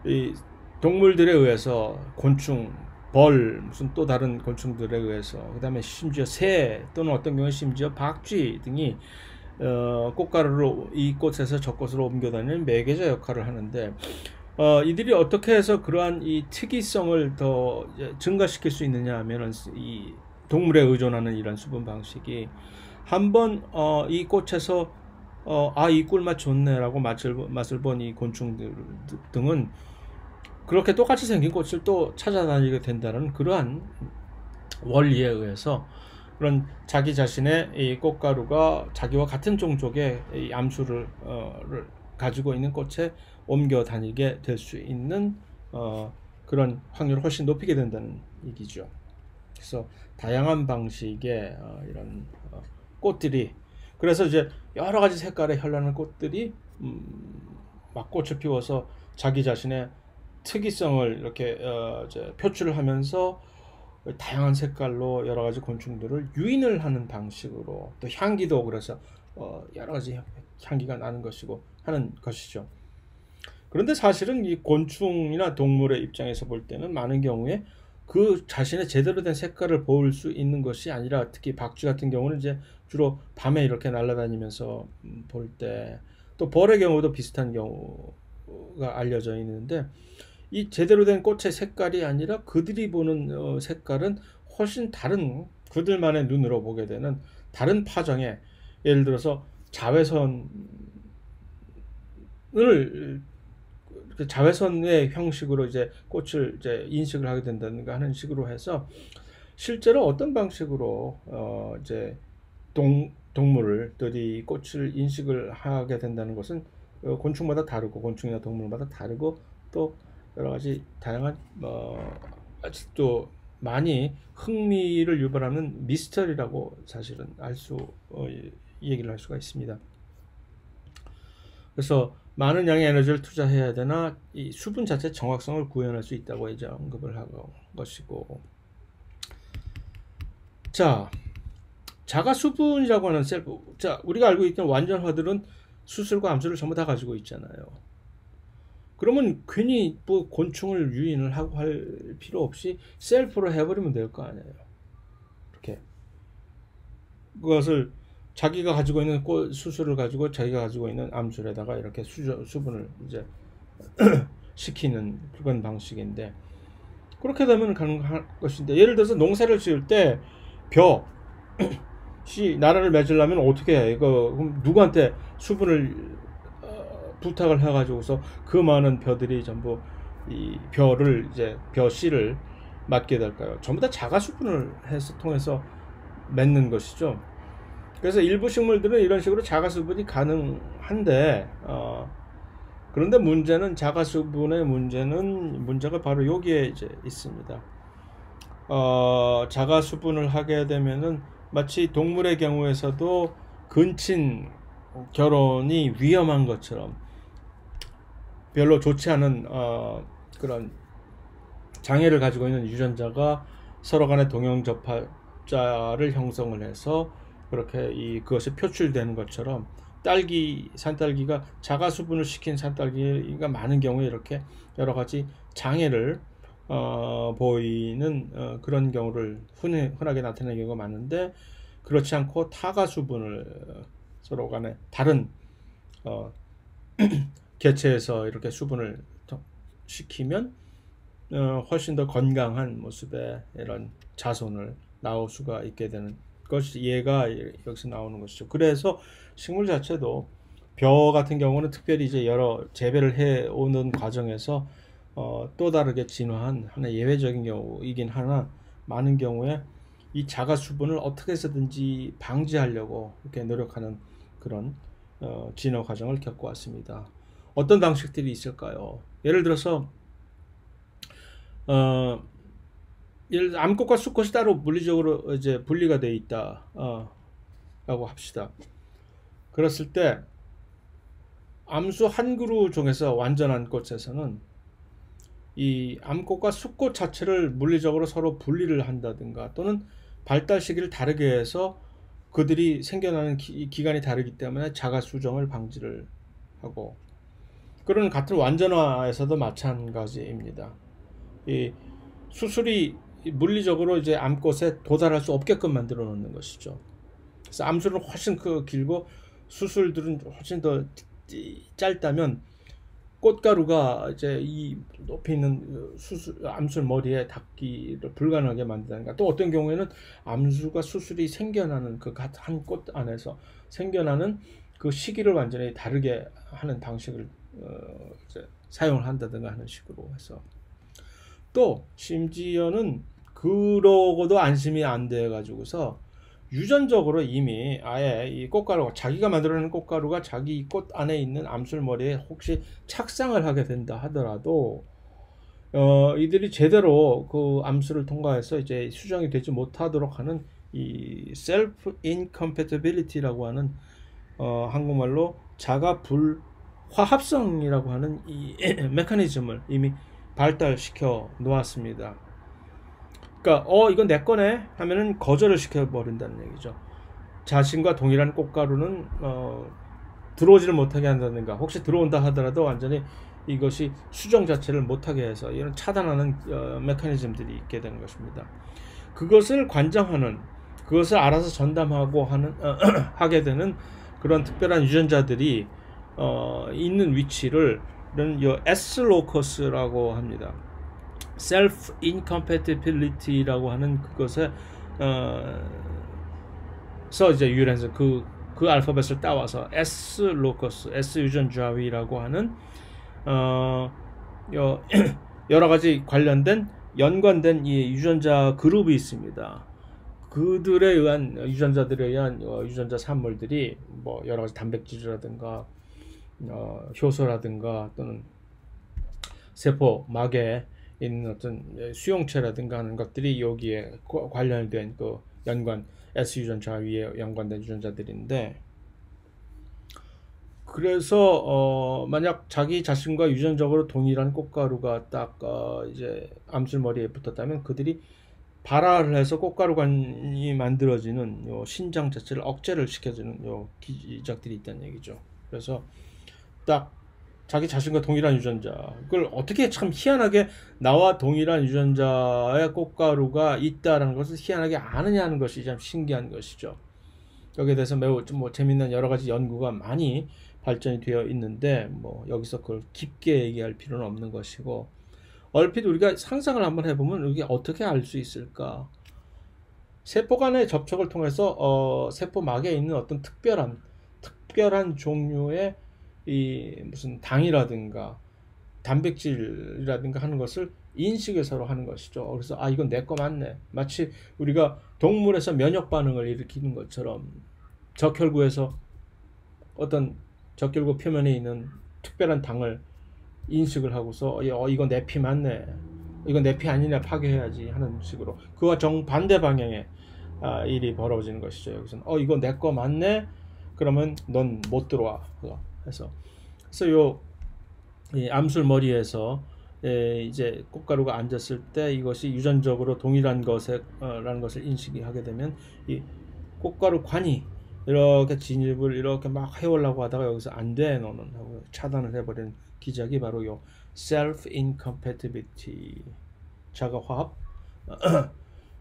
이 동물들에 의해서 곤충, 벌, 무슨 또 다른 곤충들에 의해서, 그 다음에 심지어 새 또는 어떤 경우에 심지어 박쥐 등이 꽃가루를 이 꽃에서 저 꽃으로 옮겨다니는 매개자 역할을 하는데, 이들이 어떻게 해서 그러한 이 특이성을 더 증가시킬 수 있느냐 하면은 이 동물에 의존하는 이런 수분 방식이, 한번 이 꽃에서 이 꿀맛 좋네라고 맛을 본 이 곤충들 등은 그렇게 똑같이 생긴 꽃을 또 찾아다니게 된다는 그러한 원리에 의해서 그런 자기 자신의 이 꽃가루가 자기와 같은 종족의 이 암수를 가지고 있는 꽃에 옮겨 다니게 될 수 있는 그런 확률을 훨씬 높이게 된다는 얘기죠. 그래서 다양한 방식의 이런 꽃들이, 그래서 이제 여러 가지 색깔의 현란한 꽃들이 막 꽃을 피워서 자기 자신의 특이성을 이렇게 이제 표출을 하면서 다양한 색깔로 여러 가지 곤충들을 유인을 하는 방식으로, 또 향기도 그래서 여러 가지 향기가 나는 것이고 하는 것이죠. 그런데 사실은 이 곤충이나 동물의 입장에서 볼 때는 많은 경우에 그 자신의 제대로 된 색깔을 볼 수 있는 것이 아니라, 특히 박쥐 같은 경우는 이제 주로 밤에 이렇게 날아다니면서 볼 때, 또 벌의 경우도 비슷한 경우가 알려져 있는데, 이 제대로 된 꽃의 색깔이 아니라 그들이 보는 색깔은 훨씬 다른, 그들만의 눈으로 보게 되는 다른 파장의, 예를 들어서 자외선의 형식으로 이제 꽃을 이제 인식을 하게 된다든가 하는 식으로 해서, 실제로 어떤 방식으로 이제 동물들이 꽃을 인식을 하게 된다는 것은 곤충마다 다르고, 곤충이나 동물마다 다르고, 또 여러 가지 다양한 아직도 많이 흥미를 유발하는 미스터리라고 사실은 얘기를 할 수가 있습니다. 그래서 많은 양의 에너지를 투자해야 되나 이 수분 자체 정확성을 구현할 수 있다고 이제 언급을 하고 것이고, 자, 자가 수분이라고 하는 셀프, 자, 우리가 알고 있던 완전화들은 수술과 암수를 전부 다 가지고 있잖아요. 그러면 괜히 뭐 곤충을 유인을 하고 할 필요 없이 셀프로 해버리면 될 거 아니에요. 이렇게 그것을 자기가 가지고 있는 수술을 가지고 자기가 가지고 있는 암술에다가 이렇게 수분을 이제 시키는 그런 방식인데, 그렇게 되면 가능한 것인데, 예를 들어서 농사를 지을 때 나라를 맺으려면 어떻게 해? 이거 그럼 누구한테 수분을 부탁을 해가지고서 그 많은 벼들이 전부 이 벼를 이제 벼씨를 맡게 될까요? 전부 다 자가 수분을 통해서 맺는 것이죠. 그래서 일부 식물들은 이런 식으로 자가 수분이 가능한데 그런데 문제는 자가수분의 문제가 바로 여기에 이제 있습니다. 자가수분을 하게 되면은 마치 동물의 경우에서도 근친 결혼이 위험한 것처럼 별로 좋지 않은 그런 장애를 가지고 있는 유전자가 서로 간의 동형접합자를 형성을 해서 그렇게 그것이 표출되는 것처럼 산딸기가 자가수분을 시킨 산딸기가 많은 경우에 이렇게 여러 가지 장애를 보이는 그런 경우를 흔하게 나타내는 경우가 많은데, 그렇지 않고 타가수분을 서로 간에 다른 개체에서 이렇게 수분을 시키면 훨씬 더 건강한 모습의 이런 자손을 낳을 수가 있게 되는 것이 얘가 여기서 나오는 것이죠. 그래서 식물 자체도 벼 같은 경우는 특별히 이제 여러 재배를 해 오는 과정에서 또 다르게 진화한 하나의 예외적인 경우이긴 하나, 많은 경우에 이 자가 수분을 어떻게 해서든지 방지하려고 이렇게 노력하는 그런 진화 과정을 겪어왔습니다. 어떤 방식들이 있을까요? 예를 들어서 암꽃과 수꽃이 따로 물리적으로 이제 분리가 되어 있다 라고 합시다. 그랬을 때 암수 한 그루 중에서 완전한 꽃에서는 이 암꽃과 수꽃 자체를 물리적으로 서로 분리를 한다든가, 또는 발달 시기를 다르게 해서 그들이 생겨나는 기간이 다르기 때문에 자가 수정을 방지를 하고, 그런 같은 완전화에서도 마찬가지입니다. 이 수술이 물리적으로 이제 암꽃에 도달할 수 없게끔 만들어 놓는 것이죠. 그래서 암술은 훨씬 길고 수술들은 훨씬 더 짧다면 꽃가루가 이제 이 높이 있는 암술 머리에 닿기를 불가능하게 만든다든가, 또 어떤 경우에는 암수가 수술이 생겨나는 그 한 꽃 안에서 생겨나는 그 시기를 완전히 다르게 하는 방식을 이제 사용을 한다든가 하는 식으로 해서, 또 심지어는 그러고도 안심이 안 돼 가지고서 유전적으로 이미 아예 이 꽃가루가, 자기가 만들어내는 꽃가루가 자기 꽃 안에 있는 암술머리에 혹시 착상을 하게 된다 하더라도 이들이 제대로 그 암술을 통과해서 이제 수정이 되지 못하도록 하는 이 self incompatibility라고 하는 한국말로 자가 불화합성이라고 하는 이 메커니즘을 이미 발달시켜 놓았습니다. 그러니까 이건 내 거네 하면은 거절을 시켜 버린다는 얘기죠. 자신과 동일한 꽃가루는 들어오지를 못하게 한다든가, 혹시 들어온다 하더라도 완전히 이것이 수정 자체를 못하게 해서 이런 차단하는 메커니즘들이 있게 되는 것입니다. 그것을 관장하는, 그것을 알아서 전담하고 하게 되는 그런 특별한 유전자들이 있는 위치를 S 로커스라고 합니다. self incompatibility라고 하는 그것에 서 이제 유래해서 그 알파벳을 따와서 S 로커스, S 유전자위라고 하는 여러 가지 관련된 연관된 이 유전자 그룹이 있습니다. 그들에 의한 유전자들에 의한 유전자 산물들이 뭐 여러 가지 단백질이라든가 효소라든가 또는 세포 막에 있는 어떤 수용체라든가 하는 것들이 여기에 관련된 그 연관 S 유전자 위에 연관된 유전자들인데, 그래서 만약 자기 자신과 유전적으로 동일한 꽃가루가 딱 이제 암술머리에 붙었다면 그들이 발화를 해서 꽃가루관이 만들어지는 요 신장 자체를 억제를 시켜주는 요 기작들이 있다는 얘기죠. 그래서 딱 자기 자신과 동일한 유전자, 그걸 어떻게 참 희한하게 나와 동일한 유전자의 꽃가루가 있다라는 것을 희한하게 아느냐 하는 것이 참 신기한 것이죠. 여기에 대해서 매우 뭐 재밌는 여러 가지 연구가 많이 발전이 되어 있는데 뭐 여기서 그걸 깊게 얘기할 필요는 없는 것이고, 얼핏 우리가 상상을 한번 해보면 이게 어떻게 알 수 있을까? 세포 간의 접촉을 통해서 세포막에 있는 어떤 특별한 종류의 이 무슨 당이라든가 단백질이라든가 하는 것을 인식을 서로 하는 것이죠. 그래서 이건 내 거 맞네. 마치 우리가 동물에서 면역 반응을 일으키는 것처럼 적혈구에서 어떤 적혈구 표면에 있는 특별한 당을 인식을 하고서 이거 내 피 맞네, 이거 내 피 아니냐, 파괴해야지 하는 식으로 그와 정반대 방향의 일이 벌어지는 것이죠. 여기서는 이거 내 거 맞네, 그러면 넌 못 들어와. 그래서 이 암술 머리에서 이제 꽃가루가 앉았을 때 이것이 유전적으로 동일한 라는 것을 인식하게 되면 이 꽃가루 관이 이렇게 진입을 이렇게 막 해오려고 하다가 여기서 안 돼, 너는 하고 차단을 해버리는 기작이 바로 요 self incompatibility, 자가화합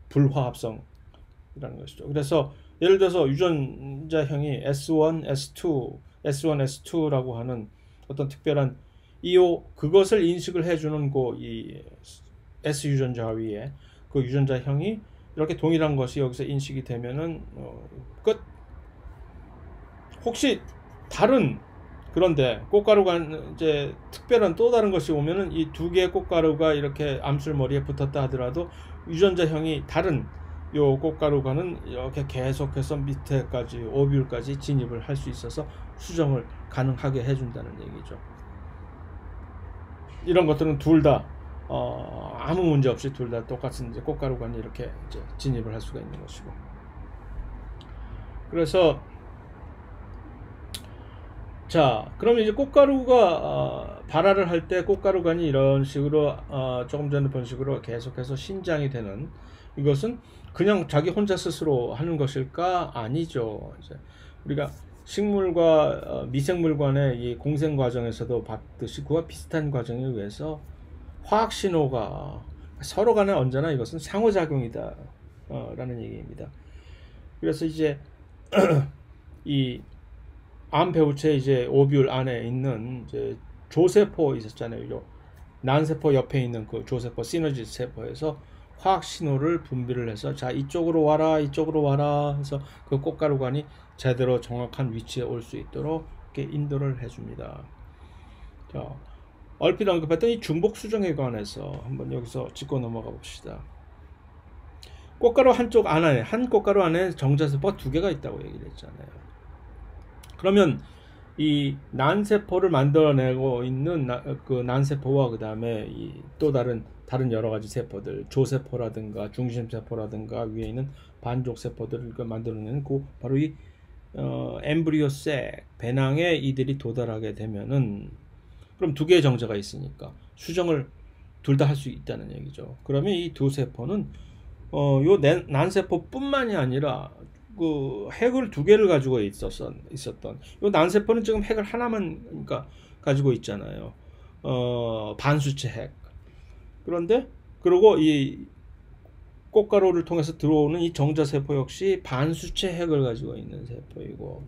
불화합성이라는 것이죠. 그래서 예를 들어서 유전자형이 S1, S2라고 하는 어떤 특별한 그것을 인식을 해주는 이 S 유전자 위에 그 유전자형이 이렇게 동일한 것이 여기서 인식이 되면은 끝. 혹시 그런데 꽃가루가 이제 특별한 또 다른 것이 오면은 이 두 개의 꽃가루가 이렇게 암술 머리에 붙었다 하더라도 유전자형이 다른 요 꽃가루가는 이렇게 계속해서 밑에까지 오뷸까지 진입을 할 수 있어서 수정을 가능하게 해준다는 얘기죠. 이런 것들은 둘 다 아무 문제 없이 둘 다 똑같은 이제 꽃가루관이 이렇게 이제 진입을 할 수가 있는 것이고. 그래서 자, 그러면 이제 꽃가루가 발화를 할 때 꽃가루관이 이런 식으로 조금 전에 본 식으로 계속해서 신장이 되는 이것은 그냥 자기 혼자 스스로 하는 것일까? 아니죠. 이제 우리가 식물과 미생물간의 이 공생 과정에서도 봤듯이 그와 비슷한 과정에 의해서 화학 신호가 서로 간에 언제나 이것은 상호작용이다 라는 얘기입니다. 그래서 이제 이 암 배우체 이제 오뷸 안에 있는 이제 조세포 있었잖아요. 난세포 옆에 있는 그 조세포 시너지 세포에서 화학 신호를 분비를 해서 자, 이쪽으로 와라, 이쪽으로 와라 해서 그 꽃가루관이 제대로 정확한 위치에 올 수 있도록 이렇게 인도를 해줍니다. 자, 얼핏 언급했던 이 중복 수정에 관해서 한번 여기서 짚고 넘어가 봅시다. 꽃가루 한쪽 안에, 한 꽃가루 안에 정자세포가 두 개가 있다고 얘기를 했잖아요. 그러면 이 난세포를 만들어내고 있는 그 난세포와 그 다음에 이 또 다른 여러 가지 세포들, 조세포라든가 중심세포라든가 위에 있는 반족세포들을 만들어내는 바로 이 엠브리오색 배낭에 이들이 도달하게 되면은 그럼 두 개의 정자가 있으니까 수정을 둘 다 할 수 있다는 얘기죠. 그러면 이 두 세포는 요 난세포뿐만이 아니라 그 핵을 두 개를 가지고 있었던 요 난세포는 지금 핵을 하나만 그러니까 가지고 있잖아요. 반수체 핵. 그런데 그리고 이 꽃가루를 통해서 들어오는 이 정자세포 역시 반수체 핵을 가지고 있는 세포이고.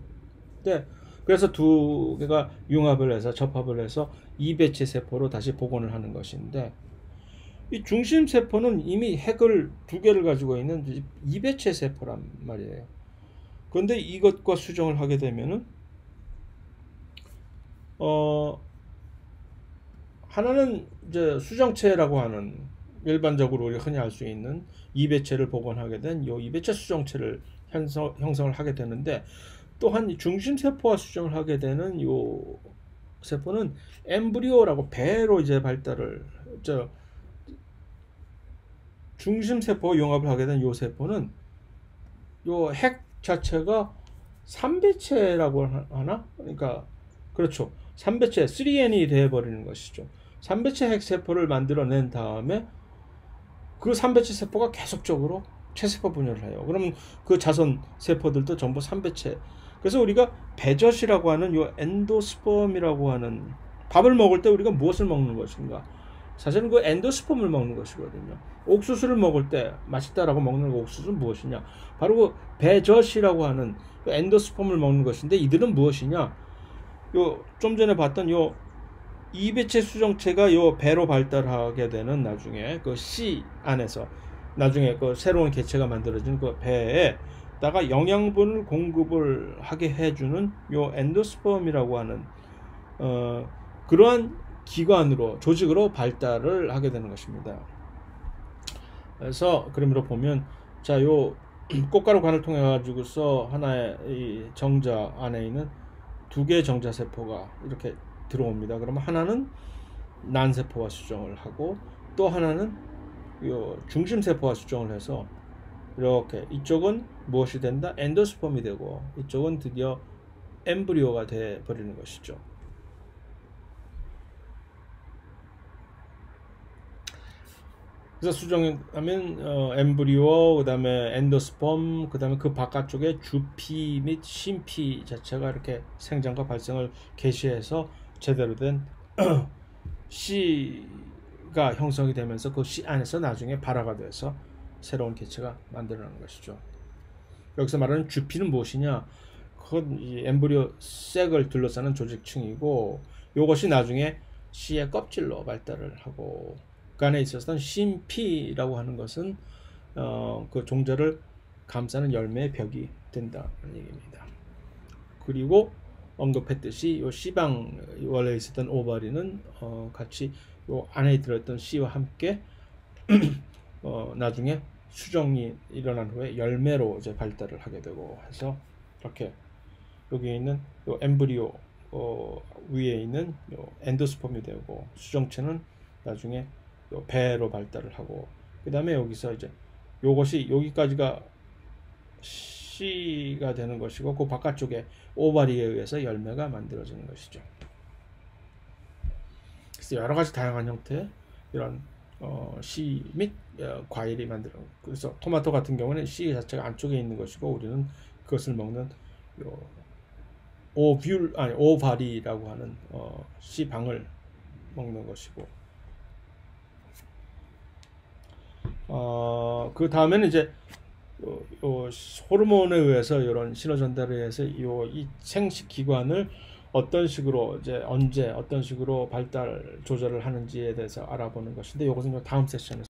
네. 그래서 두 개가 융합을 해서 접합을 해서 이배체 세포로 다시 복원을 하는 것인데 이 중심 세포는 이미 핵을 두 개를 가지고 있는 이배체 세포란 말이에요. 그런데 이것과 수정을 하게 되면은 하나는 이제 수정체라고 하는 일반적으로 우리가 흔히 알 수 있는 이배체를 복원하게 된 요 이배체 수정체를 형성을 하게 되는데 또한 중심 세포와 수정을 하게 되는 요 세포는 엠브리오라고 배로 이제 발달을 중심 세포와 융합을 하게 된 요 세포는 요 핵 자체가 3배체라고 하나? 그러니까 그렇죠. 3배체 3N이 되어버리는 것이죠. 3배체 핵세포를 만들어낸 다음에 그 3배체 세포가 계속적으로 체세포 분열을 해요. 그러면 그 자손 세포들도 전부 3배체. 그래서 우리가 배젖이라고 하는 요 엔도스펌이라고 하는 밥을 먹을 때 우리가 무엇을 먹는 것인가? 사실은 그 엔도스펌을 먹는 것이거든요. 옥수수를 먹을 때 맛있다라고 먹는 옥수수는 무엇이냐? 바로 그 배젖이라고 하는 그 엔도스펌을 먹는 것인데 이들은 무엇이냐? 요 좀 전에 봤던 요 이배체 수정체가 요 배로 발달하게 되는 나중에 그 C 안에서 나중에 그 새로운 개체가 만들어진 그 배에다가 영양분을 공급을 하게 해주는 요 엔도스펌이라고 하는 그러한 기관으로 조직으로 발달을 하게 되는 것입니다. 그래서 그림으로 보면 자, 요 꽃가루관을 통해 가지고서 하나의 이 정자 안에 있는 두 개의 정자 세포가 이렇게 들어옵니다. 그러면 하나는 난세포와 수정을 하고 또 하나는 요 중심세포와 수정을 해서 이렇게 이쪽은 무엇이 된다? 엔도스펌이 되고 이쪽은 드디어 엠브리오가 돼 버리는 것이죠. 그래서 수정하면 엠브리오, 그 다음에 엔도스펌, 그 다음에 그 바깥쪽에 주피 및 심피 자체가 이렇게 생장과 발생을 개시해서 제대로 된 씨가 형성이 되면서 그 씨 안에서 나중에 발화가 돼서 새로운 개체가 만들어나는 것이죠. 여기서 말하는 주피는 무엇이냐? 그건 이 엠브리오 색을 둘러싸는 조직층이고 이것이 나중에 씨의 껍질로 발달을 하고 그 안에 있었던 심피라고 하는 것은 그 종자를 감싸는 열매의 벽이 된다는 얘기입니다. 그리고 언급했듯이 이 씨방 원래 있었던 오바리는 같이 이 안에 들었던 씨와 함께 나중에 수정이 일어난 후에 열매로 이제 발달을 하게 되고 해서 이렇게 여기에 있는 요 엠브리오 위에 있는 요 엔도스펌이 되고 수정체는 나중에 요 배로 발달을 하고 그 다음에 여기서 이제 요것이 여기까지가 씨가 되는 것이고 그 바깥쪽에 오바리에 의해서 열매가 만들어지는 것이죠. 그래서 여러 가지 다양한 형태의 이런 씨 및 과일이 만들어. 그래서 토마토 같은 경우는 씨 자체가 안쪽에 있는 것이고 우리는 그것을 먹는 오바리라고 하는 씨방을 먹는 것이고 그 다음에는 이제 호르몬에 의해서 이런 신호 전달에 의해서 이 생식 기관을 어떤 식으로 이제 언제 어떤 식으로 발달 조절을 하는지에 대해서 알아보는 것인데 이것은 다음 세션에서